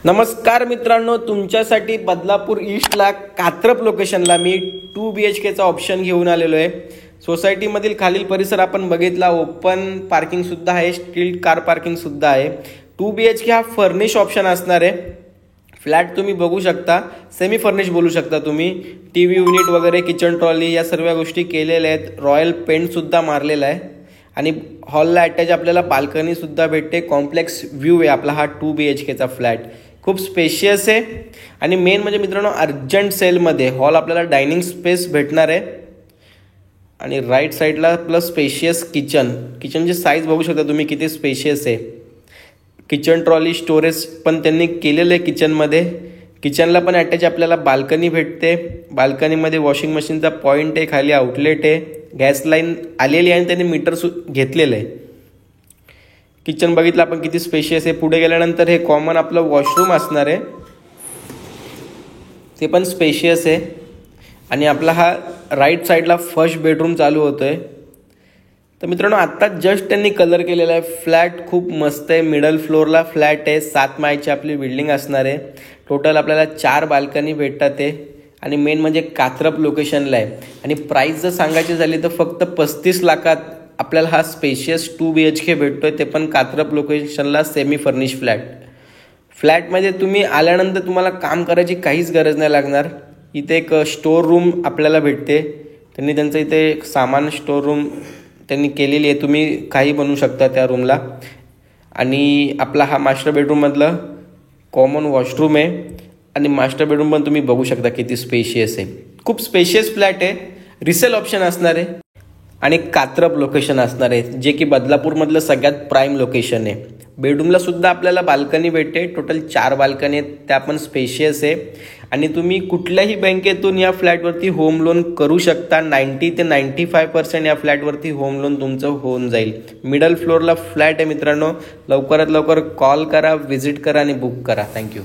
नमस्कार मित्रांनो, तुमच्यासाठी बदलापूर ईस्टला कात्रप लोकेशनला मी 2 BHKचा ऑप्शन घेऊन आलेलो आहे। सोसायटीमधील खालील परिसर आपण बघितला, ओपन पार्किंग सुद्धा आहे, स्ट्रीट कार पार्किंग सुद्धा आहे। 2 BHK हा फर्निश ऑप्शन असणार आहे। फ्लॅट तुम्ही बघू शकता, सेमी फर्निश बोलू शकता तुम्ही। टीव्ही युनिट वगैरे, किचन ट्रॉली या सर्व गोष्टी केलेल्या आहेत। रॉयल पेंट सुद्धा मारलेला आहे आणि हॉलला अटॅच आपल्याला बाल्कनी सुद्धा भेटते। कॉम्प्लेक्स व्ह्यू आहे आपला हा 2 BHKचा फ्लॅट, खूप स्पेशियस आहे। आणि मेन म्हणजे मित्रांनो, अर्जंट सेलमध्ये हॉल आपल्याला डायनिंग स्पेस भेटणार आहे आणि राईट साईडला प्लस स्पेशियस किचनची साईज बघू शकता तुम्ही किती स्पेशियस आहे। किचन ट्रॉली स्टोरेज पण त्यांनी केलेलं आहे किचनमध्ये। किचनला पण अटॅच आपल्याला बाल्कनी भेटते। बाल्कनीमध्ये वॉशिंग मशीनचा पॉईंट आहे, खाली आउटलेट आहे, गॅस लाईन आलेली आहे आणि त्यांनी मीटर घेतलेलं आहे। किचन बघितलं आपण किती स्पेशियस आहे। पुढे गेल्यानंतर हे कॉमन आपलं वॉशरूम असणार आहे, ते पण स्पेशियस आहे। आणि आपला हा राईट साईडला फर्स्ट बेडरूम चालू होतोय। तर मित्रांनो, आत्ता जस्ट त्यांनी कलर केलेला आहे। फ्लॅट खूप मस्त आहे, मिडल फ्लोअरला फ्लॅट आहे, 7 माळ्याची आपली बिल्डिंग असणार आहे। टोटल आपल्याला 4 बाल्कनी भेटतात आहे आणि मेन म्हणजे कात्रप लोकेशनला आहे। आणि प्राइस जर सांगायची झाली तर फक्त 35 लाखात आपल्याला हा स्पेशियस 2 BHK भेटतोय, ते पण कात्रप लोकेशनला सेमी फर्निश फ्लॅटमध्ये तुम्ही आल्यानंतर तुम्हाला काम करायची काहीच गरज नाही लागणार। इथे एक स्टोर रूम आपल्याला भेटते, त्यांनी त्यांचं इथे सामान स्टोर रूम त्यांनी केलेली आहे, तुम्ही काही बनवू शकता त्या रूमला। आणि आपला हा मास्टर बेडरूममधलं कॉमन वॉशरूम आहे आणि मास्टर बेडरूम पण तुम्ही बघू शकता किती स्पेशियस आहे। खूप स्पेशियस फ्लॅट आहे, रिसेल ऑप्शन असणार आहे आणि कात्रप लोकेशन असणार आहे, जे की बदलापूरमधलं सगळ्यात प्राईम लोकेशन आहे। बेडरूमला सुद्धा आपल्याला बाल्कनी भेटते, टोटल 4 बाल्कनी आहेत, त्या पण स्पेशियस आहे। आणि तुम्ही कुठल्याही बँकेतून या फ्लॅटवरती होम लोन करू शकता। 90 ते 95% या फ्लॅटवरती होम लोन तुमचं होऊन जाईल। मिडल फ्लोअरला फ्लॅट आहे मित्रांनो, लवकरात लवकर कॉल करा, व्हिजिट करा आणि बुक करा। थँक्यू।